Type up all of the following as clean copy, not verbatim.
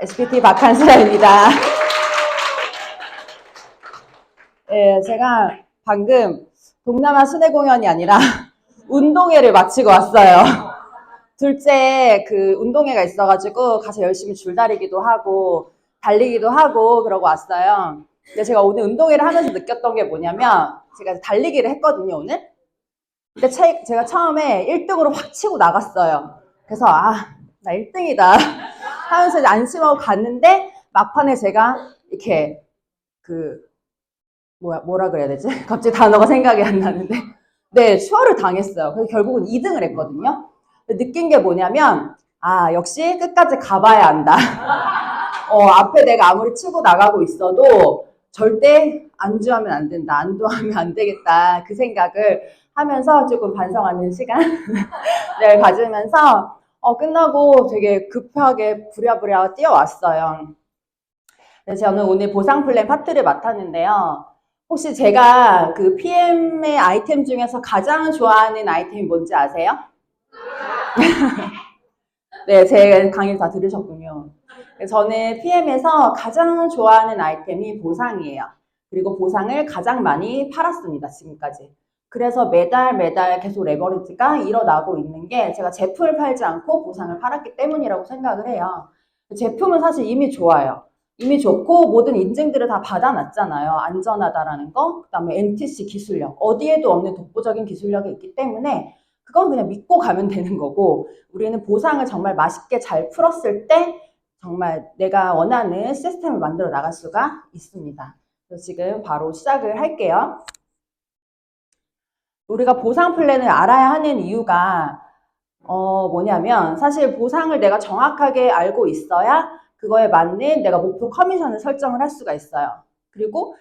SPT 박한서입니다. 네, 제가 방금 동남아 순회 공연이 아니라 운동회를 마치고 왔어요. 둘째 그 운동회가 있어가지고 가서 열심히 줄다리기도 하고 달리기도 하고 그러고 왔어요. 근데 제가 오늘 운동회를 하면서 느꼈던 게 뭐냐면 제가 달리기를 했거든요, 오늘. 근데 제가 처음에 1등으로 확 치고 나갔어요. 그래서 나 1등이다 하면서 이제 안심하고 갔는데 막판에 제가 이렇게 뭐라 그래야 되지? 갑자기 단어가 생각이 안 나는데 네, 추월을 당했어요. 그래서 결국은 2등을 했거든요. 느낀 게 뭐냐면 역시 끝까지 가봐야 한다. 앞에 내가 아무리 치고 나가고 있어도 절대 안주하면 안 된다. 안도하면 안 되겠다. 그 생각을 하면서 조금 반성하는 시간을 가지면서 끝나고 되게 급하게 부랴부랴 뛰어왔어요. 그래서 저는 오늘 보상 플랜 파트를 맡았는데요. 혹시 제가 그 PM의 아이템 중에서 가장 좋아하는 아이템이 뭔지 아세요? 네, 제 강의를 다 들으셨군요. 저는 PM에서 가장 좋아하는 아이템이 보상이에요. 그리고 보상을 가장 많이 팔았습니다, 지금까지. 그래서 매달 계속 레버리지가 일어나고 있는 게 제가 제품을 팔지 않고 보상을 팔았기 때문이라고 생각을 해요. 제품은 사실 이미 좋아요. 이미 좋고 모든 인증들을 다 받아놨잖아요. 안전하다라는 거, 그다음에 NTC 기술력, 어디에도 없는 독보적인 기술력이 있기 때문에 그건 그냥 믿고 가면 되는 거고 우리는 보상을 정말 맛있게 잘 풀었을 때 정말 내가 원하는 시스템을 만들어 나갈 수가 있습니다. 그래서 지금 바로 시작을 할게요. 우리가 보상 플랜을 알아야 하는 이유가 뭐냐면 사실 보상을 내가 정확하게 알고 있어야 그거에 맞는 내가 목표 커미션을 설정을 할 수가 있어요. 그리고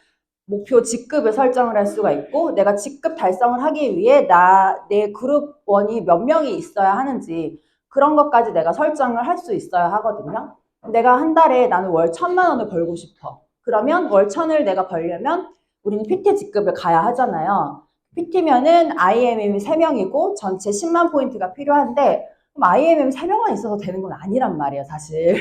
목표 직급을 설정을 할 수가 있고 내가 직급 달성을 하기 위해 내 그룹원이 몇 명이 있어야 하는지 그런 것까지 내가 설정을 할 수 있어야 하거든요. 내가 한 달에 나는 월 1,000만 원을 벌고 싶어. 그러면 월 1,000을 내가 벌려면 우리는 PT 직급을 가야 하잖아요. PT면은 IMM이 3명이고 전체 10만 포인트가 필요한데 그럼 IMM 3명만 있어도 되는 건 아니란 말이에요, 사실.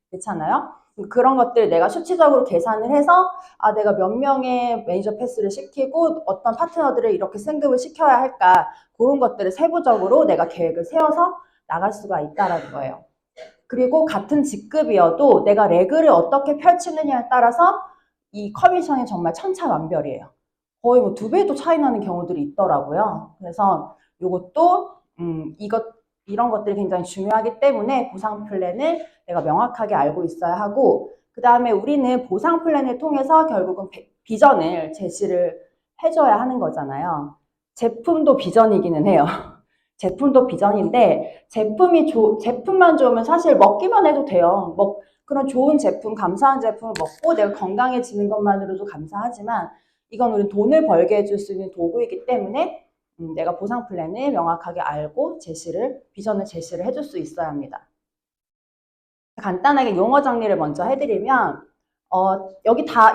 그렇잖아요? 그런 것들 내가 수치적으로 계산을 해서 내가 몇 명의 매니저 패스를 시키고 어떤 파트너들을 이렇게 승급을 시켜야 할까 그런 것들을 세부적으로 내가 계획을 세워서 나갈 수가 있다는 거예요. 그리고 같은 직급이어도 내가 레그를 어떻게 펼치느냐에 따라서 이 커미션이 정말 천차만별이에요. 거의 뭐 2배도 차이 나는 경우들이 있더라고요. 그래서 이것도 이런 것들이 굉장히 중요하기 때문에 보상 플랜을 내가 명확하게 알고 있어야 하고 그 다음에 우리는 보상 플랜을 통해서 결국은 비전을 제시를 해줘야 하는 거잖아요. 제품도 비전이기는 해요. 제품도 비전인데 제품만 좋으면 사실 먹기만 해도 돼요. 그런 좋은 제품, 감사한 제품을 먹고 내가 건강해지는 것만으로도 감사하지만 이건 우리 돈을 벌게 해줄 수 있는 도구이기 때문에 내가 보상 플랜을 명확하게 알고 비전을 제시를 해줄 수 있어야 합니다. 간단하게 용어 정리를 먼저 해드리면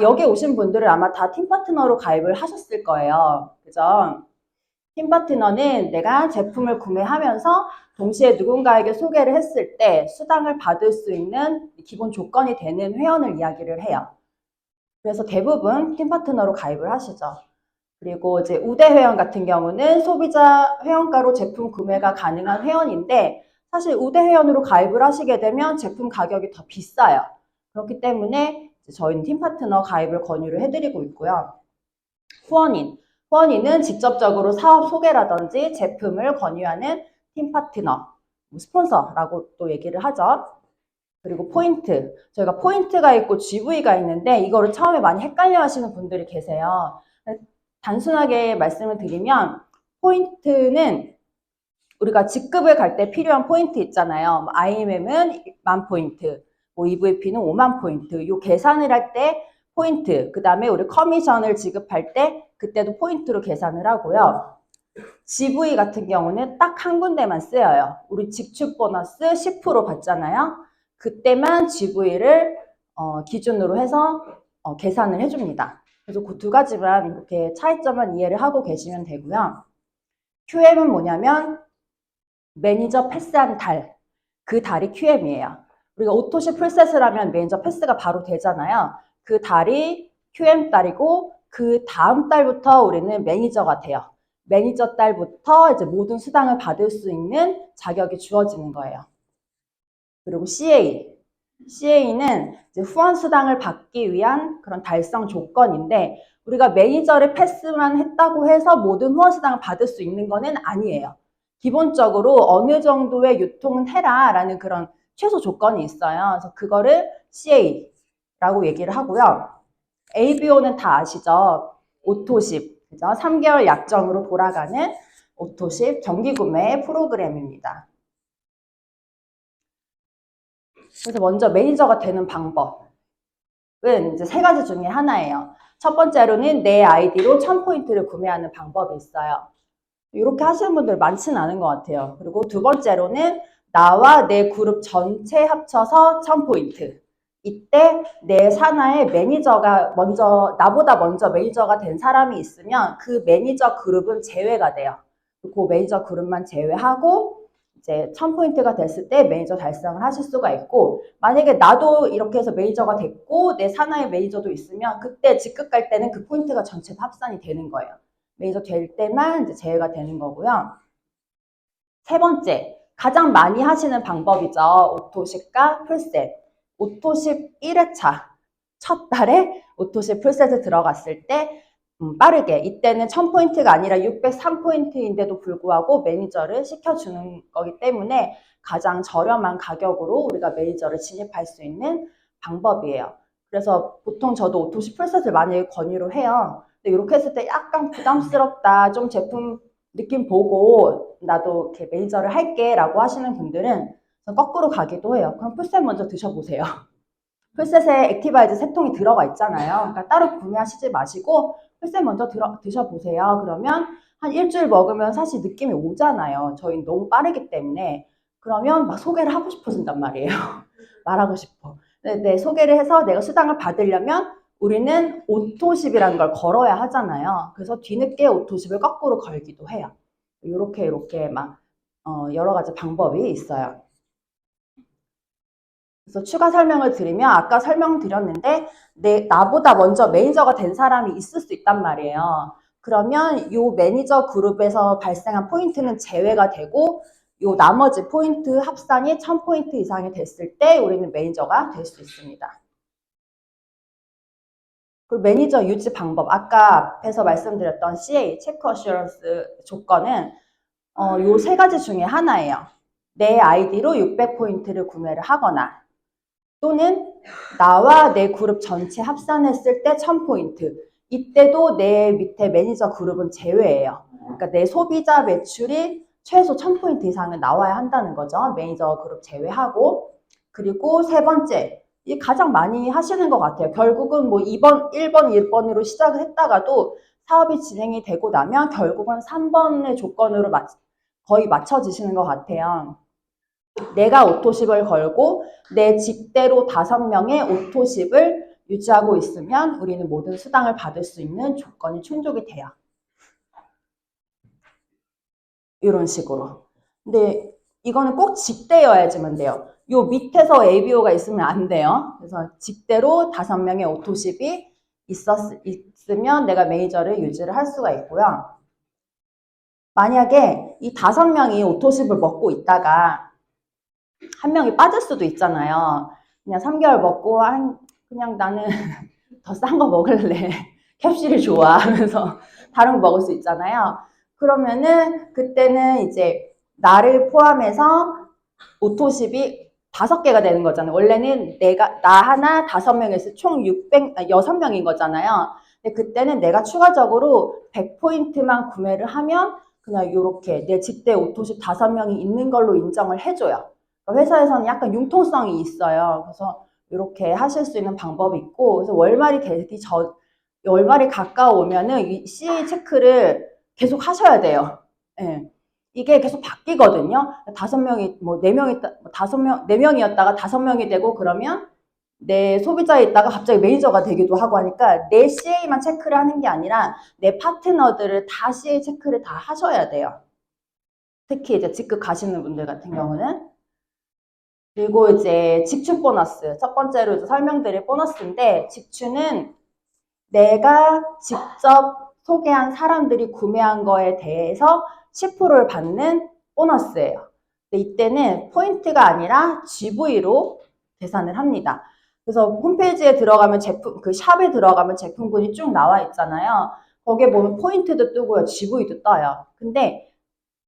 여기 오신 분들은 아마 다 팀 파트너로 가입을 하셨을 거예요. 그죠? 팀 파트너는 내가 제품을 구매하면서 동시에 누군가에게 소개를 했을 때 수당을 받을 수 있는 기본 조건이 되는 회원을 이야기를 해요. 그래서 대부분 팀 파트너로 가입을 하시죠. 그리고 이제 우대 회원 같은 경우는 소비자 회원가로 제품 구매가 가능한 회원인데 사실 우대 회원으로 가입을 하시게 되면 제품 가격이 더 비싸요. 그렇기 때문에 저희는 팀 파트너 가입을 권유를 해드리고 있고요. 후원인은 직접적으로 사업 소개라든지 제품을 권유하는 팀 파트너, 스폰서라고 또 얘기를 하죠. 그리고 포인트, 저희가 포인트가 있고 GV가 있는데 이거를 처음에 많이 헷갈려 하시는 분들이 계세요. 단순하게 말씀을 드리면 포인트는 우리가 직급을 갈 때 필요한 포인트 있잖아요. IMM은 10,000포인트, EVP는 50,000포인트. 이 계산을 할 때 포인트, 그 다음에 우리 커미션을 지급할 때 그때도 포인트로 계산을 하고요. GV 같은 경우는 딱 한 군데만 쓰여요. 우리 직축 보너스 10% 받잖아요. 그때만 GV를 기준으로 해서 계산을 해줍니다. 그래서 그 두 가지만 이렇게 차이점만 이해를 하고 계시면 되고요. QM은 뭐냐면 매니저 패스한 달, 그 달이 QM이에요. 우리가 오토십 풀셋을 하면 매니저 패스가 바로 되잖아요. 그 달이 QM 달이고 그 다음 달부터 우리는 매니저가 돼요. 매니저 달부터 이제 모든 수당을 받을 수 있는 자격이 주어지는 거예요. 그리고 CA. CA는 이제 후원 수당을 받기 위한 그런 달성 조건인데 우리가 매니저를 패스만 했다고 해서 모든 후원 수당을 받을 수 있는 거는 아니에요. 기본적으로 어느 정도의 유통은 해라라는 그런 최소 조건이 있어요. 그래서 그거를 CA라고 얘기를 하고요. ABO는 다 아시죠? 오토십, 그죠? 3개월 약정으로 돌아가는 오토십 정기구매 프로그램입니다. 그래서 먼저 매니저가 되는 방법은 이제 3가지 중에 하나예요. 첫 번째로는 내 아이디로 1000포인트를 구매하는 방법이 있어요. 이렇게 하시는 분들 많지는 않은 것 같아요. 그리고 두 번째로는 나와 내 그룹 전체 합쳐서 1000포인트. 이때 내 산하에 매니저가 나보다 먼저 매니저가 된 사람이 있으면 그 매니저 그룹은 제외가 돼요. 그 매니저 그룹만 제외하고 이제 1000포인트가 됐을 때 매니저 달성을 하실 수가 있고, 만약에 나도 이렇게 해서 매니저가 됐고 내 산하에 매니저도 있으면 그때 직급 갈 때는 그 포인트가 전체 합산이 되는 거예요. 매니저 될 때만 이제 제외가 되는 거고요. 세 번째, 가장 많이 하시는 방법이죠. 오토십과 풀셋. 오토십 1회차. 첫 달에 오토십 풀셋에 들어갔을 때 빠르게, 이때는 1000포인트가 아니라 603포인트인데도 불구하고 매니저를 시켜주는 거기 때문에 가장 저렴한 가격으로 우리가 매니저를 진입할 수 있는 방법이에요. 그래서 보통 저도 오토십 풀셋을 많이 권유를 해요. 근데 이렇게 했을 때 약간 부담스럽다, 좀 제품 느낌 보고 나도 이렇게 매니저를 할게 라고 하시는 분들은 거꾸로 가기도 해요. 그럼 풀셋 먼저 드셔보세요. 풀셋에 액티바이즈 3통이 들어가 있잖아요. 그러니까 따로 구매하시지 마시고 풀셋 먼저 드셔보세요. 그러면 한 일주일 먹으면 사실 느낌이 오잖아요. 저희는 너무 빠르기 때문에. 그러면 막 소개를 하고 싶어진단 말이에요. 말하고 싶어. 네, 소개를 해서 내가 수당을 받으려면 우리는 오토십이라는 걸 걸어야 하잖아요. 그래서 뒤늦게 오토십을 거꾸로 걸기도 해요. 이렇게 막 여러 가지 방법이 있어요. 그래서 추가 설명을 드리면 아까 설명드렸는데 나보다 먼저 매니저가 된 사람이 있을 수 있단 말이에요. 그러면 이 매니저 그룹에서 발생한 포인트는 제외가 되고 이 나머지 포인트 합산이 1000포인트 이상이 됐을 때 우리는 매니저가 될 수 있습니다. 그리고 매니저 유지 방법, 아까 앞에서 말씀드렸던 CA, 체크 어슈런스 조건은 요 3가지 중에 하나예요. 내 아이디로 600포인트를 구매를 하거나 또는 나와 내 그룹 전체 합산했을 때 1000포인트. 이때도 내 밑에 매니저 그룹은 제외예요. 그러니까 내 소비자 매출이 최소 1000포인트 이상은 나와야 한다는 거죠. 매니저 그룹 제외하고. 그리고 세 번째, 이 가장 많이 하시는 것 같아요. 결국은 뭐 1번, 2번으로 시작을 했다가도 사업이 진행이 되고 나면 결국은 3번의 조건으로 거의 맞춰지시는 것 같아요. 내가 오토십을 걸고 내 직대로 5명의 오토십을 유지하고 있으면 우리는 모든 수당을 받을 수 있는 조건이 충족이 돼요. 이런 식으로. 근데 이거는 꼭 직대여야지만 돼요. 요 밑에서 ABO가 있으면 안 돼요. 그래서 직대로 5명의 오토십이 있으면 내가 매니저를 유지를 할 수가 있고요. 만약에 이 5명이 오토십을 먹고 있다가 한 명이 빠질 수도 있잖아요. 그냥 3개월 먹고 그냥 나는 더 싼 거 먹을래. 캡슐이 좋아 하면서 다른 거 먹을 수 있잖아요. 그러면은 그때는 이제 나를 포함해서 오토십이 5개가 되는 거잖아요. 원래는 나 하나 5명에서 총 600, 6명인 거잖아요. 근데 그때는 내가 추가적으로 100포인트만 구매를 하면 그냥 이렇게 내 직대 오토십 5명이 있는 걸로 인정을 해줘요. 회사에서는 약간 융통성이 있어요. 그래서 이렇게 하실 수 있는 방법이 있고, 그래서 월말이 가까워오면은 이 CA 체크를 계속 하셔야 돼요. 예. 이게 계속 바뀌거든요. 5명이, 뭐, 4명이, 4명이었다가 5명이 되고 그러면 내 소비자에 있다가 갑자기 매니저가 되기도 하고 하니까 내 CA만 체크를 하는 게 아니라 내 파트너들을 다 CA 체크를 다 하셔야 돼요. 특히 이제 직급 가시는 분들 같은 경우는. 그리고 이제 직추 보너스. 첫 번째로 이제 설명드릴 보너스인데, 직추는 내가 직접 소개한 사람들이 구매한 거에 대해서 10%를 받는 보너스예요. 근데 이때는 포인트가 아니라 GV로 계산을 합니다. 그래서 홈페이지에 들어가면 제품, 그 샵에 들어가면 제품군이 쭉 나와 있잖아요. 거기에 보면 포인트도 뜨고요. GV도 떠요. 근데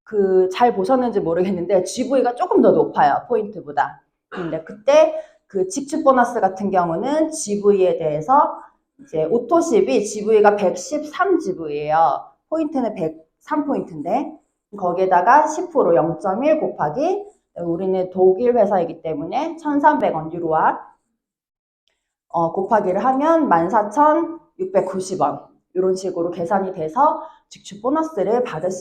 그 잘 보셨는지 모르겠는데 GV가 조금 더 높아요. 포인트보다. 근데 그때 그 직축 보너스 같은 경우는 GV에 대해서 이제 오토십이 GV가 113GV예요. 포인트는 103포인트인데 거기에다가 10% 0.1 곱하기 우리는 독일 회사이기 때문에 1,300원 유로화 곱하기를 하면 14,690원 이런 식으로 계산이 돼서 직축 보너스를 받을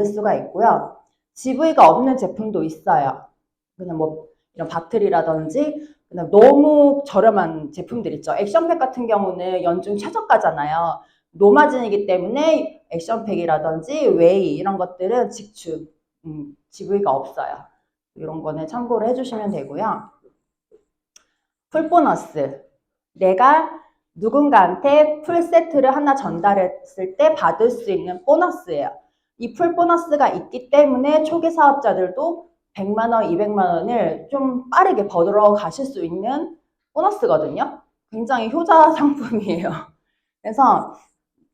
수가 있고요. GV가 없는 제품도 있어요. 그냥 뭐 이런 바틀이라든지 그냥 너무 저렴한 제품들 있죠. 액션팩 같은 경우는 연중 최저가잖아요. 노마진이기 때문에 액션팩이라든지 웨이 이런 것들은 직축 GV가 없어요. 이런 거는 참고를 해주시면 되고요. 풀보너스. 내가 누군가한테 풀세트를 하나 전달했을 때 받을 수 있는 보너스예요. 이 풀보너스가 있기 때문에 초기 사업자들도 100만 원, 200만 원을 좀 빠르게 벌어 가실 수 있는 보너스거든요. 굉장히 효자 상품이에요. 그래서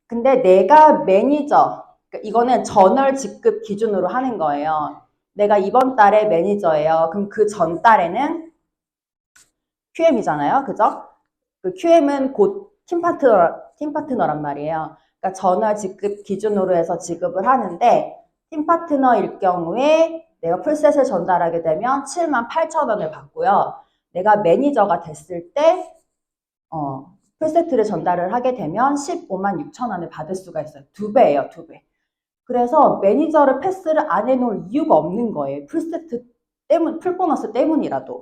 근데 내가 매니저, 그러니까 이거는 전월 직급 기준으로 하는 거예요. 내가 이번 달에 매니저예요. 그럼 그 전 달에는 QM이잖아요. 그죠? 그 QM은 곧 팀파트너란 말이에요. 그러니까 전화 직급 기준으로 해서 지급을 하는데 팀파트너일 경우에 내가 풀셋을 전달하게 되면 78,000원을 받고요. 내가 매니저가 됐을 때 풀세트를 전달을 하게 되면 156,000원을 받을 수가 있어요. 2배예요, 2배. 그래서 매니저를 패스를 안 해놓을 이유가 없는 거예요. 풀세트 때문, 풀보너스 때문이라도.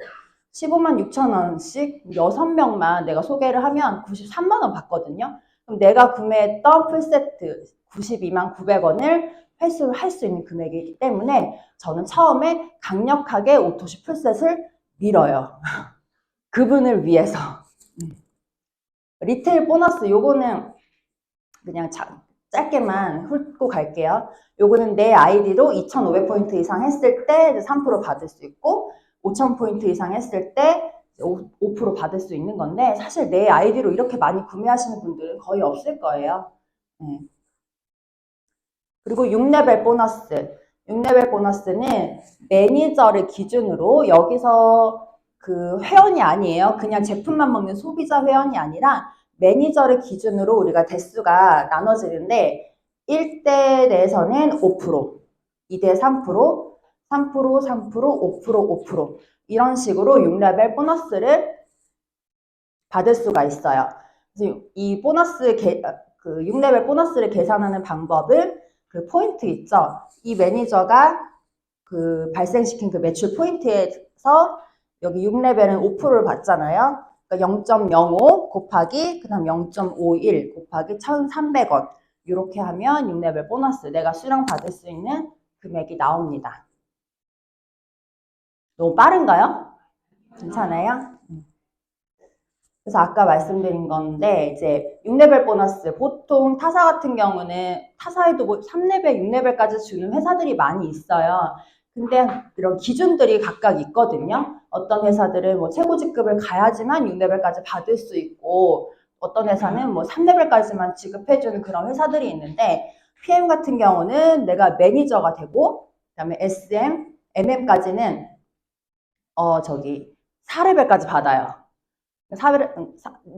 15만 6천 원씩 6명만 내가 소개를 하면 93만 원 받거든요. 그럼 내가 구매했던 풀세트 92만 900원을 회수를 할 수 있는 금액이기 때문에 저는 처음에 강력하게 오토시 풀셋을 밀어요. 그분을 위해서. 리테일 보너스 요거는 그냥 짧게만 훑고 갈게요. 요거는 내 아이디로 2,500포인트 이상 했을 때 3% 받을 수 있고 5,000포인트 이상 했을 때 5% 받을 수 있는 건데 사실 내 아이디로 이렇게 많이 구매하시는 분들은 거의 없을 거예요. 네. 그리고 6레벨 보너스. 6레벨 보너스는 매니저를 기준으로 여기서 그 회원이 아니에요. 그냥 제품만 먹는 소비자 회원이 아니라 매니저를 기준으로 우리가 대수가 나눠지는데 1대 내에서는 5%, 2대 3%, 3%, 3%, 5%, 5% 이런 식으로 6레벨 보너스를 받을 수가 있어요. 그래서 이 보너스 그 6레벨 보너스를 계산하는 방법을 그 포인트 있죠. 이 매니저가 그 발생시킨 그 매출 포인트에서 여기 6레벨은 5%를 받잖아요. 그러니까 0.05 곱하기 그다음 0.51 곱하기 1,300원 이렇게 하면 6레벨 보너스 내가 수령 받을 수 있는 금액이 나옵니다. 너무 빠른가요? 괜찮아요? 그래서 아까 말씀드린 건데 이제 6레벨 보너스 보통 타사 같은 경우는 타사에도 뭐 3레벨, 6레벨까지 주는 회사들이 많이 있어요. 근데 이런 기준들이 각각 있거든요. 어떤 회사들은 뭐 최고 직급을 가야지만 6레벨까지 받을 수 있고 어떤 회사는 뭐 3레벨까지만 지급해주는 그런 회사들이 있는데 PM 같은 경우는 내가 매니저가 되고 그다음에 SM, MM까지는 4레벨까지 받아요.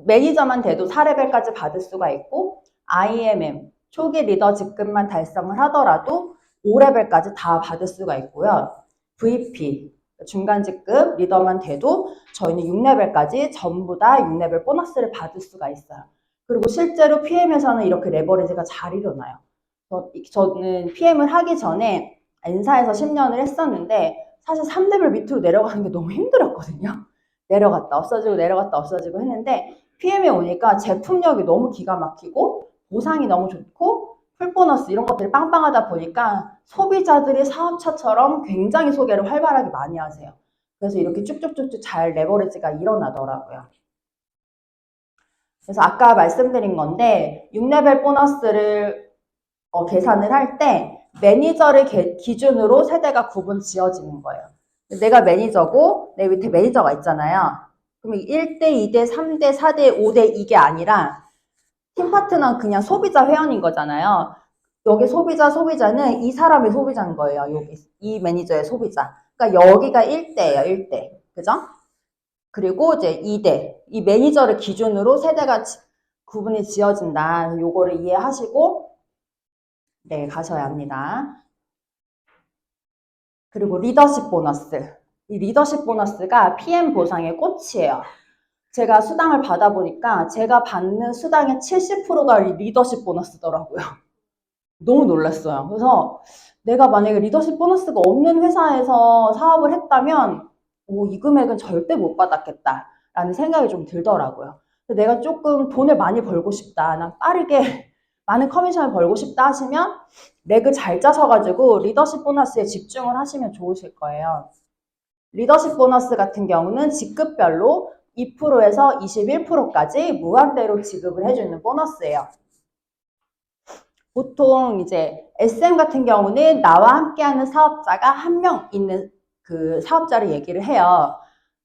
매니저만 돼도 4레벨까지 받을 수가 있고 IMM, 초기 리더 직급만 달성을 하더라도 5레벨까지 다 받을 수가 있고요. VP, 중간 직급 리더만 돼도 저희는 6레벨까지 전부 다 6레벨 보너스를 받을 수가 있어요. 그리고 실제로 PM에서는 이렇게 레버리지가 잘 일어나요. 저는 PM을 하기 전에 N사에서 10년을 했었는데 사실 3레벨 밑으로 내려가는 게 너무 힘들었거든요. 내려갔다 없어지고 내려갔다 없어지고 했는데 PM에 오니까 제품력이 너무 기가 막히고 보상이 너무 좋고 풀보너스 이런 것들이 빵빵하다 보니까 소비자들이 사업자처럼 굉장히 소개를 활발하게 많이 하세요. 그래서 이렇게 쭉쭉쭉쭉 잘 레버리지가 일어나더라고요. 그래서 아까 말씀드린 건데 6레벨 보너스를 계산을 할 때 매니저를 기준으로 세대가 구분 지어지는 거예요. 내가 매니저고 내 밑에 매니저가 있잖아요. 그러면 1대, 2대, 3대, 4대, 5대 이게 아니라 팀 파트너는 그냥 소비자 회원인 거잖아요. 여기 소비자는 이 사람의 소비자인 거예요. 여기 이 매니저의 소비자. 그러니까 여기가 1대예요. 1대. 그죠? 그리고 이제 2대. 이 매니저를 기준으로 세대가 구분이 지어진다. 요거를 이해하시고 네, 가셔야 합니다. 그리고 리더십 보너스. 이 리더십 보너스가 PM 보상의 꽃이에요. 제가 수당을 받아보니까 제가 받는 수당의 70%가 리더십 보너스더라고요. 너무 놀랐어요. 그래서 내가 만약에 리더십 보너스가 없는 회사에서 사업을 했다면 이 금액은 절대 못 받았겠다라는 생각이 좀 들더라고요. 내가 조금 돈을 많이 벌고 싶다. 난 빠르게 많은 커미션을 벌고 싶다 하시면 렉을 잘 짜셔가지고 리더십 보너스에 집중을 하시면 좋으실 거예요. 리더십 보너스 같은 경우는 직급별로 2%에서 21%까지 무한대로 지급을 해주는 보너스예요. 보통 이제 SM 같은 경우는 나와 함께하는 사업자가 한 명 있는 그 사업자를 얘기를 해요.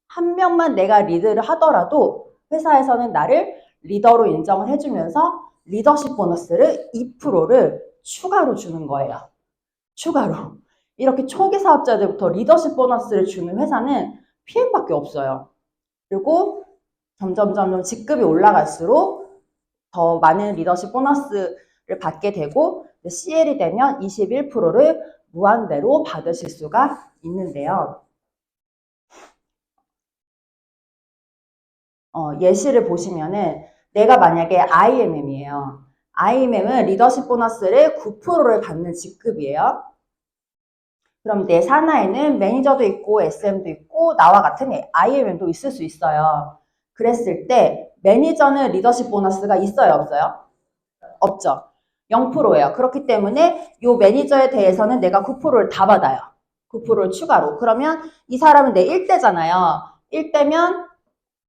한 명만 내가 리드를 하더라도 회사에서는 나를 리더로 인정을 해주면서 리더십 보너스를 2%를 추가로 주는 거예요. 추가로. 이렇게 초기 사업자들부터 리더십 보너스를 주는 회사는 PM밖에 없어요. 그리고 점점 직급이 올라갈수록 더 많은 리더십 보너스를 받게 되고 CL이 되면 21%를 무한대로 받으실 수가 있는데요. 예시를 보시면은 내가 만약에 IMM이에요. IMM은 리더십 보너스를 9%를 받는 직급이에요. 그럼 내 산하에는 매니저도 있고 SM도 있고 나와 같은 IMM도 있을 수 있어요. 그랬을 때 매니저는 리더십 보너스가 있어요, 없어요? 없죠. 0%예요. 그렇기 때문에 이 매니저에 대해서는 내가 9%를 다 받아요. 9%를 추가로. 그러면 이 사람은 내 1대잖아요. 1대면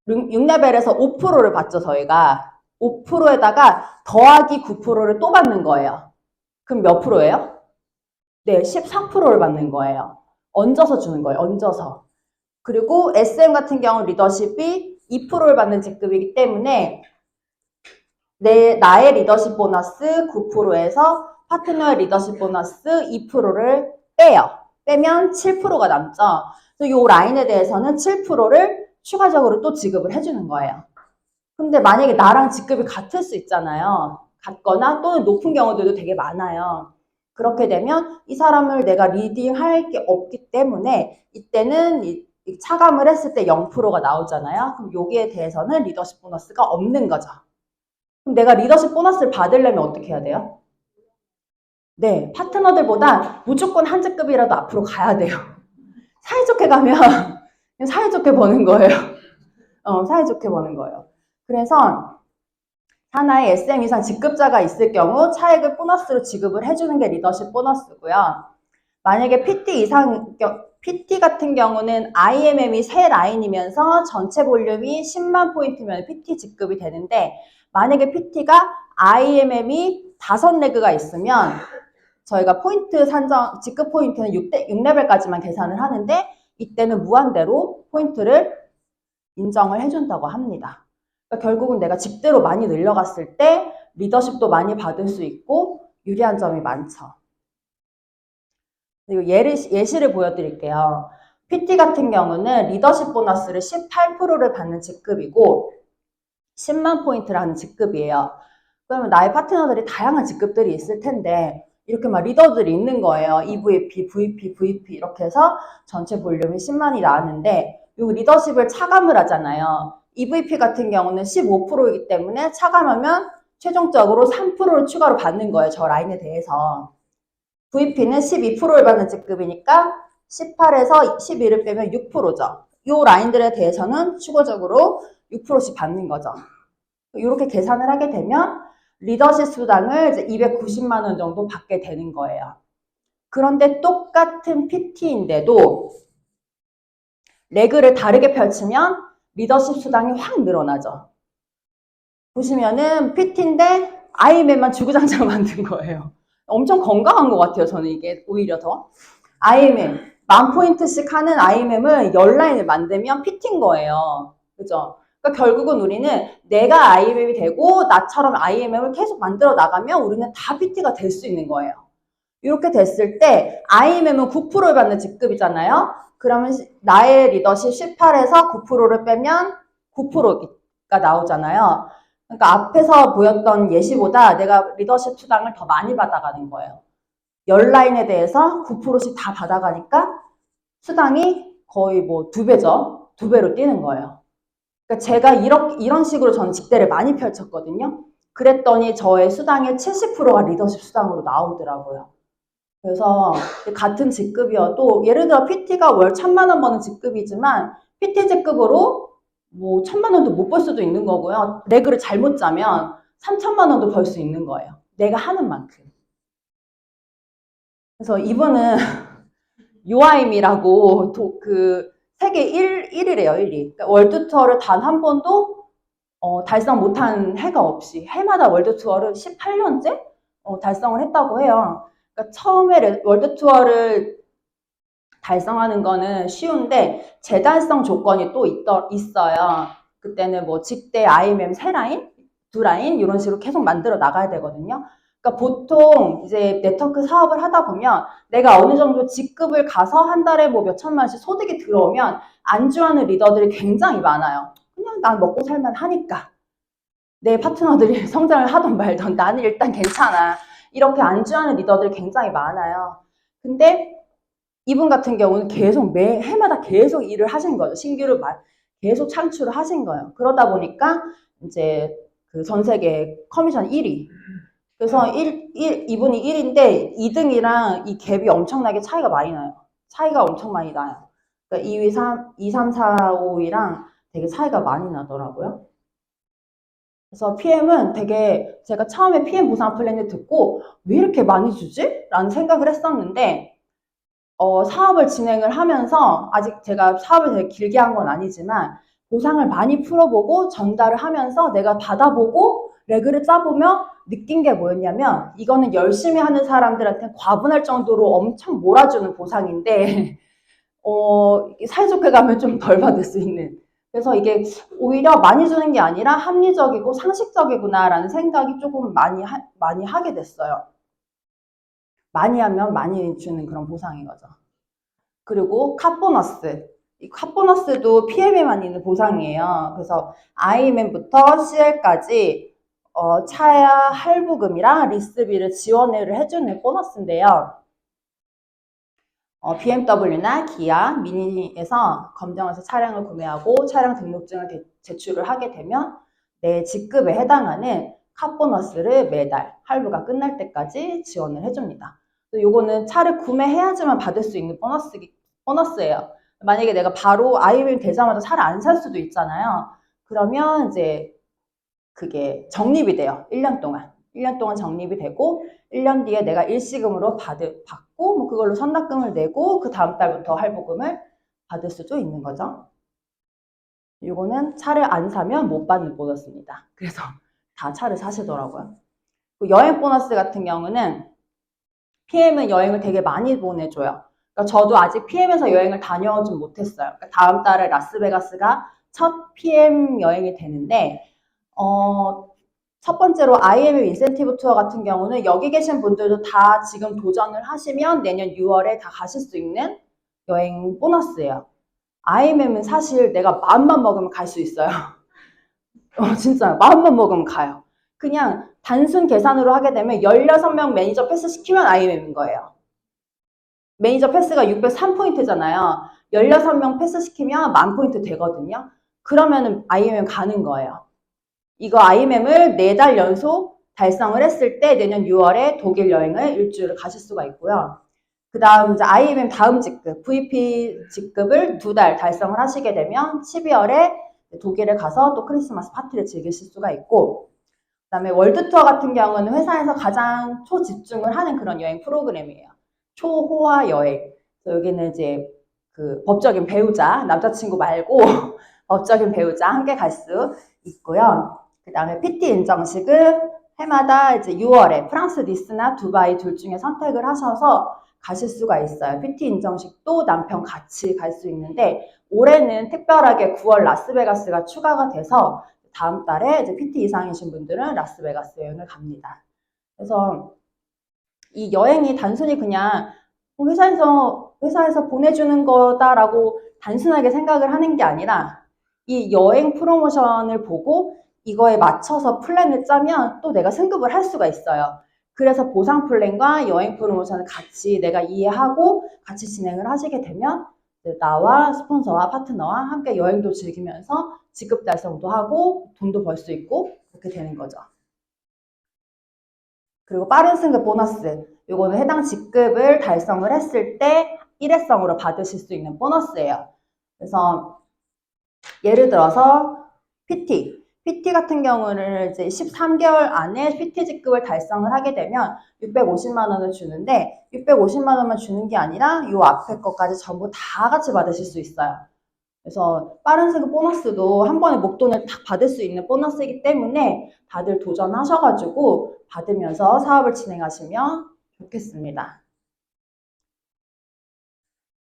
6레벨에서 5%를 받죠, 저희가. 5%에다가 더하기 9%를 또 받는 거예요. 그럼 몇 프로예요? 네, 13%를 받는 거예요. 얹어서 주는 거예요, 얹어서. 그리고 SM 같은 경우 리더십이 2%를 받는 직급이기 때문에 나의 리더십 보너스 9%에서 파트너의 리더십 보너스 2%를 빼요. 빼면 7%가 남죠. 이 라인에 대해서는 7%를 추가적으로 또 지급을 해주는 거예요. 근데 만약에 나랑 직급이 같을 수 있잖아요. 같거나 또는 높은 경우들도 되게 많아요. 그렇게 되면 이 사람을 내가 리딩할 게 없기 때문에 이때는 차감을 했을 때 0%가 나오잖아요. 그럼 여기에 대해서는 리더십 보너스가 없는 거죠. 그럼 내가 리더십 보너스를 받으려면 어떻게 해야 돼요? 네, 파트너들보다 무조건 한 직급이라도 앞으로 가야 돼요. 사이좋게 가면 사이좋게 버는 거예요. 사이좋게 버는 거예요. 그래서 하나의 SM 이상 직급자가 있을 경우 차액을 보너스로 지급을 해주는 게 리더십 보너스고요. 만약에 PT 같은 경우는 IMM이 세 라인이면서 전체 볼륨이 10만 포인트면 PT 지급이 되는데 만약에 PT가 IMM이 5레그가 있으면 저희가 포인트 산정, 직급 포인트는 6레벨까지만 계산을 하는데 이때는 무한대로 포인트를 인정을 해준다고 합니다. 그러니까 결국은 내가 직대로 많이 늘려갔을 때 리더십도 많이 받을 수 있고 유리한 점이 많죠. 그리고 예시를 보여드릴게요. PT 같은 경우는 리더십 보너스를 18%를 받는 직급이고 10만 포인트를 하는 직급이에요. 그러면 나의 파트너들이 다양한 직급들이 있을 텐데 이렇게 막 리더들이 있는 거예요. EVP, VP, VP 이렇게 해서 전체 볼륨이 10만이 나왔는데 이 리더십을 차감을 하잖아요. EVP 같은 경우는 15%이기 때문에 차감하면 최종적으로 3%를 추가로 받는 거예요. 저 라인에 대해서. VP는 12%를 받는 직급이니까 18에서 12를 빼면 6%죠. 이 라인들에 대해서는 추가적으로 6%씩 받는 거죠. 이렇게 계산을 하게 되면 리더십 수당을 이제 290만 원 정도 받게 되는 거예요. 그런데 똑같은 PT인데도 레그를 다르게 펼치면 리더십 수당이 확 늘어나죠. 보시면은 PT인데 IMM만 주구장창 만든 거예요. 엄청 건강한 것 같아요. 저는 이게 오히려 더. IMM, 10,000포인트씩 하는 IMM을 10라인을 만들면 PT인 거예요. 그죠? 그러니까 결국은 우리는 내가 IMM이 되고 나처럼 IMM을 계속 만들어 나가면 우리는 다 PT가 될 수 있는 거예요. 이렇게 됐을 때 IMM은 9%를 받는 직급이잖아요. 그러면 나의 리더십 18에서 9%를 빼면 9%가 나오잖아요. 그러니까 앞에서 보였던 예시보다 내가 리더십 수당을 더 많이 받아가는 거예요. 10라인에 대해서 9%씩 다 받아가니까 수당이 거의 뭐 2배죠. 2배로 뛰는 거예요. 그러니까 제가 이런 식으로 저는 직대를 많이 펼쳤거든요. 그랬더니 저의 수당의 70%가 리더십 수당으로 나오더라고요. 그래서 같은 직급이어도 예를 들어 PT가 월 1,000만 원 버는 직급이지만 PT 직급으로 뭐 1,000만 원도 못 벌 수도 있는 거고요. 레그를 잘못 짜면 3,000만 원도 벌 수 있는 거예요. 내가 하는 만큼. 그래서 이분은 UIM이라고 그 세계 1위래요, 1위. 그러니까 월드 투어를 단 한 번도 달성 못한 해가 없이 해마다 월드 투어를 18년째 달성을 했다고 해요. 그러니까 처음에 월드 투어를 달성하는 거는 쉬운데 재달성 조건이 또 있어요. 그때는 뭐 직대 IMM 3라인, 2라인 이런 식으로 계속 만들어 나가야 되거든요. 그러니까 보통 이제 네트워크 사업을 하다 보면 내가 어느 정도 직급을 가서 한 달에 뭐 몇 천만 원씩 소득이 들어오면 안주하는 리더들이 굉장히 많아요. 그냥 난 먹고 살만 하니까. 내 파트너들이 성장을 하던 말던 나는 일단 괜찮아. 이렇게 안주하는 리더들이 굉장히 많아요. 근데 이분 같은 경우는 계속 해마다 계속 일을 하신 거죠. 신규를 계속 창출을 하신 거예요. 그러다 보니까 이제 그 전 세계 커미션 1위. 그래서 이분이 1위인데 2등이랑 이 갭이 엄청나게 차이가 많이 나요. 차이가 엄청 많이 나요. 그러니까 2위, 3, 4, 5위랑 되게 차이가 많이 나더라고요. 그래서 PM은 되게 제가 처음에 PM 보상 플랜을 듣고 왜 이렇게 많이 주지? 라는 생각을 했었는데 사업을 진행을 하면서 아직 제가 사업을 되게 길게 한 건 아니지만 보상을 많이 풀어보고 전달을 하면서 내가 받아보고 레그를 짜보며 느낀 게 뭐였냐면 이거는 열심히 하는 사람들한테 과분할 정도로 엄청 몰아주는 보상인데 사이좋게 가면 좀 덜 받을 수 있는. 그래서 이게 오히려 많이 주는 게 아니라 합리적이고 상식적이구나라는 생각이 조금 많이 하게 됐어요. 많이 하면 많이 주는 그런 보상인 거죠. 그리고 카보너스. 이 카보너스도 PM에만 있는 보상이에요. 그래서 IMM부터 CL까지 차야 할부금이랑 리스비를 지원을 해주는 보너스인데요. BMW나 기아, 미니에서 검정에서 차량을 구매하고 차량 등록증을 제출을 하게 되면 내 직급에 해당하는 카보너스를 매달 할부가 끝날 때까지 지원을 해줍니다. 요거는 차를 구매해야지만 받을 수 있는 보너스예요. 만약에 내가 바로 IMM 되자마자 차를 안 살 수도 있잖아요. 그러면 이제 그게 적립이 돼요. 1년 동안. 1년 동안 적립이 되고 1년 뒤에 내가 일시금으로 받고 뭐 그걸로 선납금을 내고 그 다음 달부터 할부금을 받을 수도 있는 거죠. 이거는 차를 안 사면 못 받는 보너스입니다. 그래서 다 차를 사시더라고요. 여행 보너스 같은 경우는 PM은 여행을 되게 많이 보내줘요. 그러니까 저도 아직 PM에서 여행을 다녀오진 못했어요. 그러니까 다음 달에 라스베가스가 첫 PM 여행이 되는데 첫 번째로 IMM 인센티브 투어 같은 경우는 여기 계신 분들도 다 지금 도전을 하시면 내년 6월에 다 가실 수 있는 여행 보너스예요. IMM은 사실 내가 마음만 먹으면 갈 수 있어요. 진짜 마음만 먹으면 가요. 그냥 단순 계산으로 하게 되면 16명 매니저 패스 시키면 IMM인 거예요. 매니저 패스가 603포인트잖아요. 16명 패스 시키면 10,000포인트 되거든요. 그러면은 IMM 가는 거예요. 이거 IMM을 4달 연속 달성을 했을 때 내년 6월에 독일 여행을 일주일을 가실 수가 있고요. 그 다음 이제 IMM 다음 직급, VP 직급을 2달 달성을 하시게 되면 12월에 독일에 가서 또 크리스마스 파티를 즐기실 수가 있고, 그 다음에 월드 투어 같은 경우는 회사에서 가장 초집중을 하는 그런 여행 프로그램이에요. 초호화 여행. 여기는 이제 그 법적인 배우자, 남자친구 말고 법적인 배우자 함께 갈 수 있고요. 그 다음에 PT 인정식은 해마다 이제 6월에 프랑스 니스나 두바이 둘 중에 선택을 하셔서 가실 수가 있어요. PT 인정식도 남편 같이 갈 수 있는데 올해는 특별하게 9월 라스베가스가 추가가 돼서 다음 달에 이제 PT 이상이신 분들은 라스베가스 여행을 갑니다. 그래서 이 여행이 단순히 그냥 회사에서 보내주는 거다라고 단순하게 생각을 하는 게 아니라 이 여행 프로모션을 보고 이거에 맞춰서 플랜을 짜면 또 내가 승급을 할 수가 있어요. 그래서 보상 플랜과 여행 프로모션을 같이 내가 이해하고 같이 진행을 하시게 되면 나와 스폰서와 파트너와 함께 여행도 즐기면서 직급 달성도 하고 돈도 벌 수 있고 그렇게 되는 거죠. 그리고 빠른 승급 보너스. 요거는 해당 직급을 달성을 했을 때 일회성으로 받으실 수 있는 보너스예요. 그래서 예를 들어서 PT 같은 경우는 이제 13개월 안에 PT 직급을 달성을 하게 되면 650만 원을 주는데 650만 원만 주는 게 아니라 요 앞에 것까지 전부 다 같이 받으실 수 있어요. 그래서 빠른 승급 보너스도 한 번에 목돈을 딱 받을 수 있는 보너스이기 때문에 다들 도전하셔가지고 받으면서 사업을 진행하시면 좋겠습니다.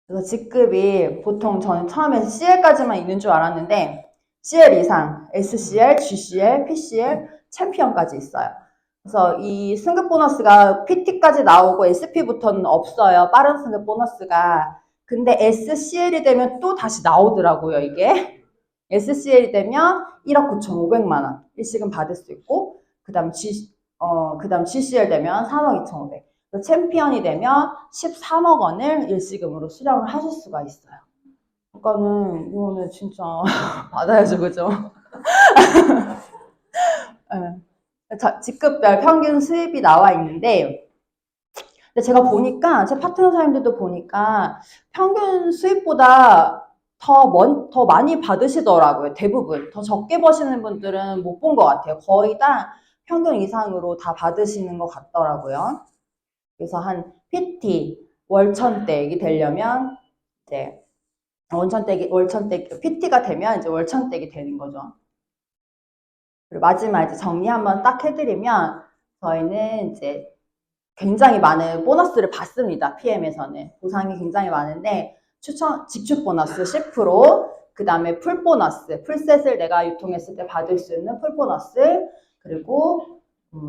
그래서 직급이 보통 저는 처음에 CL까지만 있는 줄 알았는데 CL 이상, SCL, GCL, PCL, 챔피언까지 있어요. 그래서 이 승급 보너스가 PT까지 나오고 SP부터는 없어요. 빠른 승급 보너스가. 근데 SCL이 되면 또 다시 나오더라고요, 이게. SCL이 되면 1억 9,500만 원 일시금 받을 수 있고, 그 다음 GCL 되면 3억 2,500. 챔피언이 되면 13억 원을 일시금으로 수령을 하실 수가 있어요. 그러니까는 이거는 진짜 받아야죠, 그죠? 네. 직급별 평균 수입이 나와 있는데, 근데 제가 보니까 제 파트너 사님들도 보니까 평균 수입보다 더 많이 받으시더라고요. 대부분. 더 적게 버시는 분들은 못 본 것 같아요. 거의 다 평균 이상으로 다 받으시는 것 같더라고요. 그래서 한 PT 월천댁이 되려면 이제 월천댁 PT가 되면 이제 월천댁이 되는 거죠. 그리고 마지막 이제 정리 한번 딱 해드리면 저희는 이제 굉장히 많은 보너스를 받습니다. PM에서는 보상이 굉장히 많은데 직축 보너스 10%, 그 다음에 풀 보너스, 풀셋을 내가 유통했을 때 받을 수 있는 풀 보너스, 그리고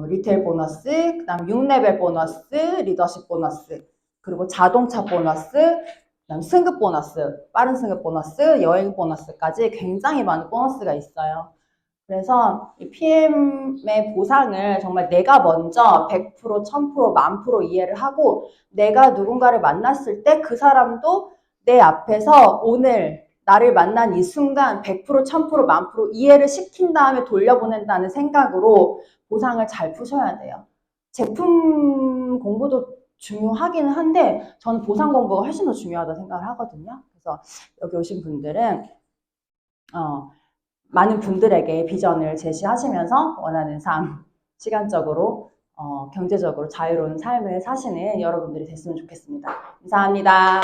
리테일 보너스, 그 다음 6레벨 보너스, 리더십 보너스, 그리고 자동차 보너스, 그 다음 승급 보너스, 빠른 승급 보너스, 여행 보너스까지 굉장히 많은 보너스가 있어요. 그래서 이 PM의 보상을 정말 내가 먼저 100%, 1000%, 10,000% 이해를 하고 내가 누군가를 만났을 때 그 사람도 내 앞에서 오늘 나를 만난 이 순간 100%, 1000%, 10,000% 이해를 시킨 다음에 돌려보낸다는 생각으로 보상을 잘 푸셔야 돼요. 제품 공부도 중요하기는 한데 저는 보상 공부가 훨씬 더 중요하다고 생각을 하거든요. 그래서 여기 오신 분들은 많은 분들에게 비전을 제시하시면서 원하는 삶, 시간적으로, 경제적으로 자유로운 삶을 사시는 여러분들이 됐으면 좋겠습니다. 감사합니다.